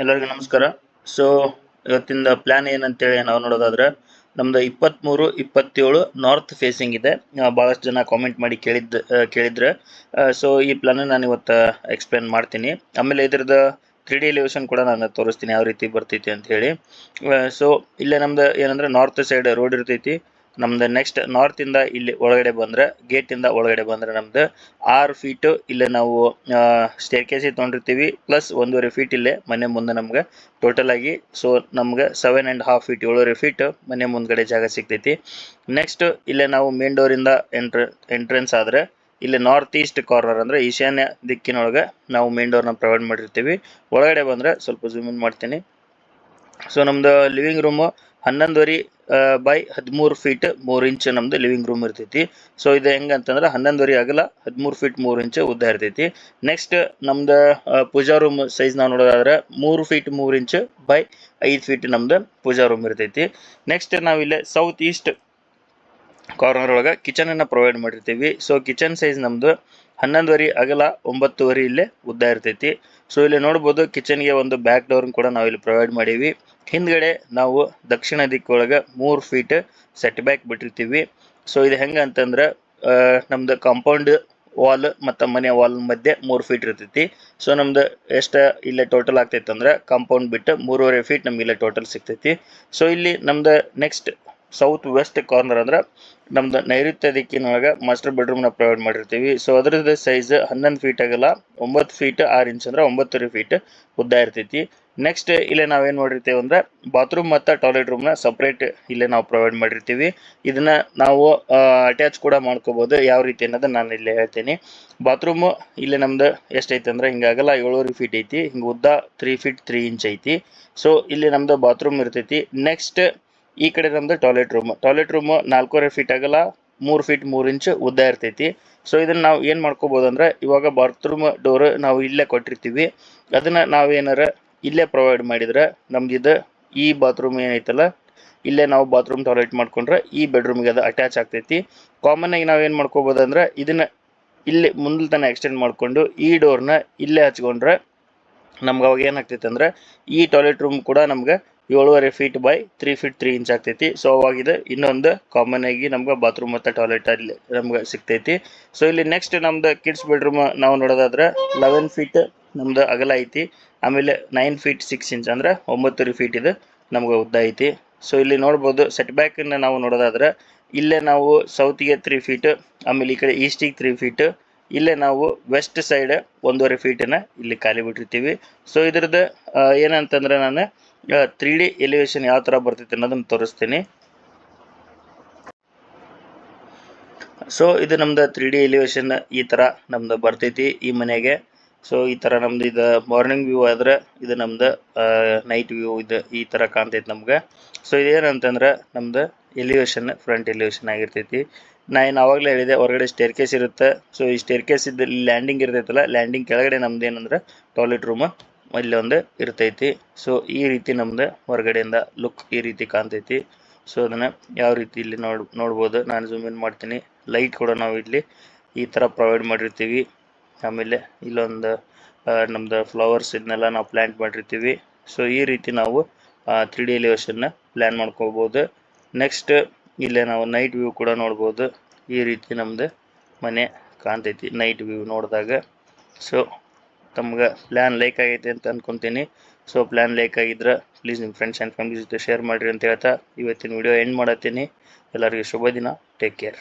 ಎಲ್ಲರಿಗೂ ನಮಸ್ಕಾರ. ಸೊ ಇವತ್ತಿನ ಪ್ಲಾನ್ ಏನಂತೇಳಿ ನಾವು ನೋಡೋದಾದ್ರೆ ನಮ್ದು 23 27 ನಾರ್ತ್ ಫೇಸಿಂಗ್ ಇದೆ. ಬಹಳಷ್ಟು ಜನ ಕಾಮೆಂಟ್ ಮಾಡಿ ಕೇಳಿದ್ರೆ ಸೊ ಈ ಪ್ಲಾನ್ ನಾನು ಇವತ್ತು ಎಕ್ಸ್ಪ್ಲೇನ್ ಮಾಡ್ತೀನಿ. ಆಮೇಲೆ ಇದ್ರದ 3D ಎಲಿವೇಶನ್ ಕೂಡ ನಾನು ತೋರಿಸ್ತೀನಿ ಯಾವ ರೀತಿ ಬರ್ತೈತಿ ಅಂತ ಹೇಳಿ. ಸೊ ಇಲ್ಲೇ ನಮ್ದು ಏನಂದ್ರೆ ನಾರ್ತ್ ಸೈಡ್ ರೋಡ್ ಇರ್ತೈತಿ. ನಮ್ದು ನೆಕ್ಸ್ಟ್ ನಾರ್ತ್ ಇಂದ ಇಲ್ಲಿ ಒಳಗಡೆ ಬಂದ್ರೆ ಗೇಟ್ ಇಂದ ಒಳಗಡೆ ಬಂದ್ರೆ ನಮ್ದು 6 ಫೀಟ್ ಇಲ್ಲೇ ನಾವು ಸ್ಟೇರ್ ಕೇಸ್ ತೊಗೊಂಡಿರ್ತೀವಿ, ಪ್ಲಸ್ 1.5 ಫೀಟ್ ಇಲ್ಲೇ ಮನೆ ಮುಂದೆ ನಮ್ಗೆ ಟೋಟಲ್ ಆಗಿ. ಸೊ ನಮ್ಗೆ 7.5 ಫೀಟ್ 7.5 ಫೀಟ್ ಮನೆ ಮುಂದ್ಗಡೆ ಜಾಗ ಸಿಗ್ತೈತಿ. ನೆಕ್ಸ್ಟ್ ಇಲ್ಲೇ ನಾವು ಮೇನ್ ಡೋರ್ ಇಂದ ಎಂಟ್ರೆನ್ಸ್ ಆದ್ರೆ ಇಲ್ಲಿ ನಾರ್ತ್ ಈಸ್ಟ್ ಕಾರ್ನರ್ ಅಂದ್ರೆ ಈಶಾನ್ಯ ದಿಕ್ಕಿನೊಳಗೆ ನಾವು ಮೇನ್ ಡೋರ್ನ ಪ್ರೊವೈಡ್ ಮಾಡಿರ್ತೀವಿ. ಒಳಗಡೆ ಬಂದ್ರೆ ಸ್ವಲ್ಪ ಜೂಮ್ ಇನ್ ಮಾಡ್ತೀನಿ. ಸೊ ನಮ್ದು living room 11.5 by 13 feet 3 inch ನಮ್ದು ಲಿವಿಂಗ್ ರೂಮ್ ಇರ್ತೈತಿ. ಸೊ ಇದು ಹೆಂಗಂತಂದ್ರೆ 11.5 ಅಗಲ 13 ಫೀಟ್ 3 ಇಂಚ್ ಉದ್ದ ಇರ್ತೈತಿ. ನೆಕ್ಸ್ಟ್ ನಮ್ದು ಪೂಜಾ ರೂಮ್ ಸೈಜ್ ನಾವು ನೋಡೋದಾದ್ರೆ 3 ಫೀಟ್ 3 ಇಂಚ್ ಬೈ 5 ಫೀಟ್ ನಮ್ದು ಪೂಜಾ ರೂಮ್ ಇರ್ತೈತಿ. ನೆಕ್ಸ್ಟ್ ನಾವಿಲ್ಲಿ ಸೌತ್ ಈಸ್ಟ್ ಕಾರ್ನರ್ ಒಳಗೆ ಕಿಚನ್ ಅನ್ನ ಪ್ರೊವೈಡ್ ಮಾಡಿರ್ತೀವಿ. ಸೊ ಕಿಚನ್ ಸೈಜ್ ನಮ್ದು 11.5 ಅಗಲ 9.5 ಇಲ್ಲೇ ಉದ್ದ ಇರ್ತೈತಿ. ಸೊ ಇಲ್ಲಿ ನೋಡ್ಬೋದು ಕಿಚನ್ಗೆ ಒಂದು ಬ್ಯಾಕ್ ಡೋರ್ ಕೂಡ ನಾವು ಇಲ್ಲಿ ಪ್ರೊವೈಡ್ ಮಾಡೀವಿ. ಹಿಂದ್ಗಡೆ ನಾವು ದಕ್ಷಿಣ ದಿಕ್ಕೊಳಗೆ 3 ಫೀಟ್ ಸೆಟ್ ಬ್ಯಾಕ್ ಬಿಟ್ಟಿರ್ತೀವಿ. ಸೊ ಇದು ಹೆಂಗ ಅಂತಂದ್ರೆ ನಮ್ದು ಕಾಂಪೌಂಡ್ ವಾಲ್ ಮತ್ತು ಮನೆ ವಾಲ್ ಮಧ್ಯೆ 3 ಫೀಟ್ ಇರ್ತೈತಿ. ಸೊ ನಮ್ದು ಎಷ್ಟು ಇಲ್ಲೇ ಟೋಟಲ್ ಆಗ್ತೈತೆ ಅಂದ್ರೆ ಕಾಂಪೌಂಡ್ ಬಿಟ್ಟು 3.5 ಫೀಟ್ ನಮ್ಗೆ ಇಲ್ಲೇ ಟೋಟಲ್ ಸಿಗ್ತೈತಿ. ಸೊ ಇಲ್ಲಿ ನಮ್ದು ನೆಕ್ಸ್ಟ್ ಸೌತ್ ವೆಸ್ಟ್ ಕಾರ್ನರ್ ಅಂದ್ರೆ ನಮ್ದು ನೈಋತ್ಯ ದಿಕ್ಕಿನೊಳಗೆ ಮಾಸ್ಟರ್ ಬೆಡ್ರೂಮ್ ನ ಪ್ರೊವೈಡ್ ಮಾಡಿರ್ತೀವಿ. ಸೊ ಅದರದ್ದು ಸೈಜ್ 11 ಫೀಟ್ ಆಗಲ್ಲ 9 ಫೀಟ್ 6 ಇಂಚ್ ಅಂದ್ರೆ 9.5 ಫೀಟ್ ಉದ್ದ ಇರ್ತೈತಿ. ನೆಕ್ಸ್ಟ್ ಇಲ್ಲೇ ನಾವೇನ್ ಮಾಡಿರ್ತೀವಿ ಅಂದ್ರೆ ಬಾತ್ರೂಮ್ ಮತ್ತು ಟಾಯ್ಲೆಟ್ ರೂಮ್ ನ ಸಪ್ರೇಟ್ ಇಲ್ಲೇ ನಾವು ಪ್ರೊವೈಡ್ ಮಾಡಿರ್ತೀವಿ. ಇದನ್ನ ನಾವು ಅಟ್ಯಾಚ್ ಕೂಡ ಮಾಡ್ಕೋಬಹುದು. ಯಾವ ರೀತಿ ಅನ್ನೋದು ನಾನು ಇಲ್ಲೇ ಹೇಳ್ತೀನಿ. ಬಾತ್ರೂಮ್ ಇಲ್ಲಿ ನಮ್ದು ಎಷ್ಟೈತಿ ಅಂದ್ರೆ ಹಿಂಗಾಗಲ್ಲ 7.5 ಫೀಟ್ ಐತಿ, ಹಿಂಗ ಉದ್ದ 3 ಫೀಟ್ 3 ಇಂಚ್ ಐತಿ. ಸೊ ಇಲ್ಲಿ ನಮ್ದು ಬಾತ್ರೂಮ್ ಇರ್ತೈತಿ. ನೆಕ್ಸ್ಟ್ ಈ ಕಡೆ ನಮ್ದು ಟಾಯ್ಲೆಟ್ ರೂಮ್ 4.5 ಫೀಟ್ ಆಗಲ್ಲ 3 ಫೀಟ್ 3 ಇಂಚ್ ಉದ್ದ ಇರ್ತೈತಿ. ಸೊ ಇದನ್ನ ನಾವು ಏನ್ ಮಾಡ್ಕೋಬಹುದು ಅಂದ್ರೆ ಇವಾಗ ಬಾತ್ರೂಮ್ ಡೋರ್ ನಾವು ಇಲ್ಲೇ ಕೊಟ್ಟಿರ್ತೀವಿ, ಅದನ್ನ ನಾವೇನಾರ ಇಲ್ಲೇ ಪ್ರೊವೈಡ್ ಮಾಡಿದ್ರೆ ನಮ್ದು ಈ ಬಾತ್ರೂಮ್ ಏನೈತಲ್ಲ ಇಲ್ಲೇ ನಾವು ಬಾತ್ರೂಮ್ ಟಾಯ್ಲೆಟ್ ಮಾಡ್ಕೊಂಡ್ರೆ ಈ ಬೆಡ್ರೂಮ್ಗೆ ಅದು ಅಟ್ಯಾಚ್ ಆಗ್ತೈತಿ. ಕಾಮನ್ ಆಗಿ ನಾವೇನ್ ಮಾಡ್ಕೋಬಹುದು ಅಂದ್ರೆ ಇದನ್ನ ಇಲ್ಲಿ ಮುಂದಲ್ ತನ ಎಕ್ಸ್ಟೆಂಡ್ ಮಾಡ್ಕೊಂಡು ಈ ಡೋರ್ನ ಇಲ್ಲೇ ಹಚ್ಕೊಂಡ್ರೆ ನಮ್ಗೆ ಅವಾಗ ಏನಾಗ್ತೈತೆ ಅಂದ್ರೆ ಈ ಟಾಯ್ಲೆಟ್ ರೂಮ್ ಕೂಡ ನಮ್ಗೆ 7.5 ಫೀಟ್ ಬೈ 3 ಫೀಟ್ 3 ಇಂಚ್ ಆಗ್ತೈತಿ. ಸೊ ಅವಾಗಿದೆ ಇನ್ನೊಂದು ಕಾಮನ್ ಆಗಿ ನಮ್ಗೆ ಬಾತ್ರೂಮ್ ಮತ್ತು ಟಾಯ್ಲೆಟ್ ಅಲ್ಲಿ ನಮ್ಗೆ ಸಿಗ್ತೈತಿ. ಸೊ ಇಲ್ಲಿ ನೆಕ್ಸ್ಟ್ ನಮ್ದು ಕಿಡ್ಸ್ ಬೆಡ್ರೂಮ್ ನಾವು ನೋಡೋದಾದ್ರೆ 11 ಫೀಟ್ ನಮ್ದು ಅಗಲ ಐತಿ. ಆಮೇಲೆ 9 ಫೀಟ್ 6 ಇಂಚ್ ಅಂದ್ರೆ 9.5 ಫೀಟ್ ಇದು ನಮ್ಗೆ ಉದ್ದ ಐತಿ. ಸೊ ಇಲ್ಲಿ ನೋಡ್ಬೋದು ಸೆಟ್ ಬ್ಯಾಕ್ ನಾವು ನೋಡೋದಾದ್ರೆ ಇಲ್ಲೇ ನಾವು ಸೌತ್ಗೆ 3 ಫೀಟ್, ಆಮೇಲೆ ಈ ಕಡೆ ಈಸ್ಟಿಗೆ 3 ಫೀಟ್, ಇಲ್ಲೇ ನಾವು ವೆಸ್ಟ್ ಸೈಡ್ 1.5 ಫೀಟನ್ನ ಇಲ್ಲಿ ಖಾಲಿ ಬಿಟ್ಟಿರ್ತೀವಿ. ಸೊ ಇದ್ರದ್ದು ಏನಂತಂದ್ರೆ ನಾನು 3D ಎಲಿವೇಶನ್ ಯಾವ ತರ ಬರ್ತೈತೆ ಅನ್ನೋದನ್ನ ತೋರಿಸ್ತೀನಿ. ಸೊ ಇದು ನಮ್ದು 3D ಎಲಿವೇಶನ್ ಈ ತರ ನಮ್ದು ಬರ್ತೈತಿ ಈ ಮನೆಗೆ. ಸೊ ಈ ತರ ನಮ್ದು ಇದು ಮಾರ್ನಿಂಗ್ ವ್ಯೂ ಆದ್ರೆ ಇದು ನಮ್ದು ನೈಟ್ ವ್ಯೂ ಇದು ಈ ತರ ಕಾಣ್ತೈತಿ ನಮ್ಗೆ. ಸೊ ಇದೇನಂತಂದ್ರೆ ನಮ್ದು ಎಲಿವೇಶನ್ ಫ್ರಂಟ್ ಎಲಿವೇಶನ್ ಆಗಿರ್ತೈತಿ. ನಾನು ಆವಾಗಲೇ ಹೇಳಿದೆ ಹೊರಗಡೆ ಸ್ಟೇರ್ ಕೇಸ್ ಇರುತ್ತೆ. ಸೊ ಈ ಸ್ಟೇರ್ ಕೇಸ್ ಇದ್ದ ಲ್ಯಾಂಡಿಂಗ್ ಇರ್ತೈತಲ್ಲ, ಲ್ಯಾಂಡಿಂಗ್ ಕೆಳಗಡೆ ನಮ್ದು ಏನಂದ್ರೆ ಟಾಯ್ಲೆಟ್ ರೂಮ್ ಇಲ್ಲಿ ಒಂದು ಇರ್ತೈತಿ. ಸೊ ಈ ರೀತಿ ನಮ್ದು ಹೊರಗಡೆಯಿಂದ ಲುಕ್ ಈ ರೀತಿ ಕಾಣ್ತೈತಿ. ಸೊ ಅದನ್ನ ಯಾವ ರೀತಿ ಇಲ್ಲಿ ನೋಡ್ಬೋದು. ನಾನು ಜೂಮ್ ಇನ್ ಮಾಡ್ತೀನಿ. ಲೈಟ್ ಕೂಡ ನಾವು ಇಲ್ಲಿ ಈ ತರ ಪ್ರೊವೈಡ್ ಮಾಡಿರ್ತೀವಿ. ಆಮೇಲೆ ಇಲ್ಲೊಂದು ನಮ್ದು ಫ್ಲವರ್ಸ್ ಇದನ್ನೆಲ್ಲ ನಾವು ಪ್ಲಾಂಟ್ ಮಾಡಿರ್ತೀವಿ. ಸೊ ಈ ರೀತಿ ನಾವು 3D ಎಲಿವೇಶನ್ ಪ್ಲಾನ್ ಮಾಡ್ಕೋಬಹುದು. ನೆಕ್ಸ್ಟ್ ಇಲ್ಲೇ ನಾವು ನೈಟ್ ವ್ಯೂ ಕೂಡ ನೋಡ್ಬೋದು. ಈ ರೀತಿ ನಮ್ದು ಮನೆ ಕಾಣ್ತೈತಿ ನೈಟ್ ವ್ಯೂ ನೋಡಿದಾಗ. ಸೊ ತಮ್ಗೆ ಪ್ಲ್ಯಾನ್ ಲೈಕ್ ಆಗೈತೆ ಅಂತ ಅನ್ಕೊತೀನಿ. ಸೊ ಪ್ಲ್ಯಾನ್ ಲೈಕ್ ಆಗಿದ್ರೆ ಪ್ಲೀಸ್ ನಿಮ್ಮ ಫ್ರೆಂಡ್ಸ್ ಆ್ಯಂಡ್ ಫ್ಯಾಮಿಲಿ ಜೊತೆ ಶೇರ್ ಮಾಡಿರಿ ಅಂತ ಹೇಳ್ತಾ ಇವತ್ತಿನ ವಿಡಿಯೋ ಎಂಡ್ ಮಾಡತ್ತೀನಿ. ಎಲ್ಲರಿಗೂ ಶುಭ ದಿನ. Take care.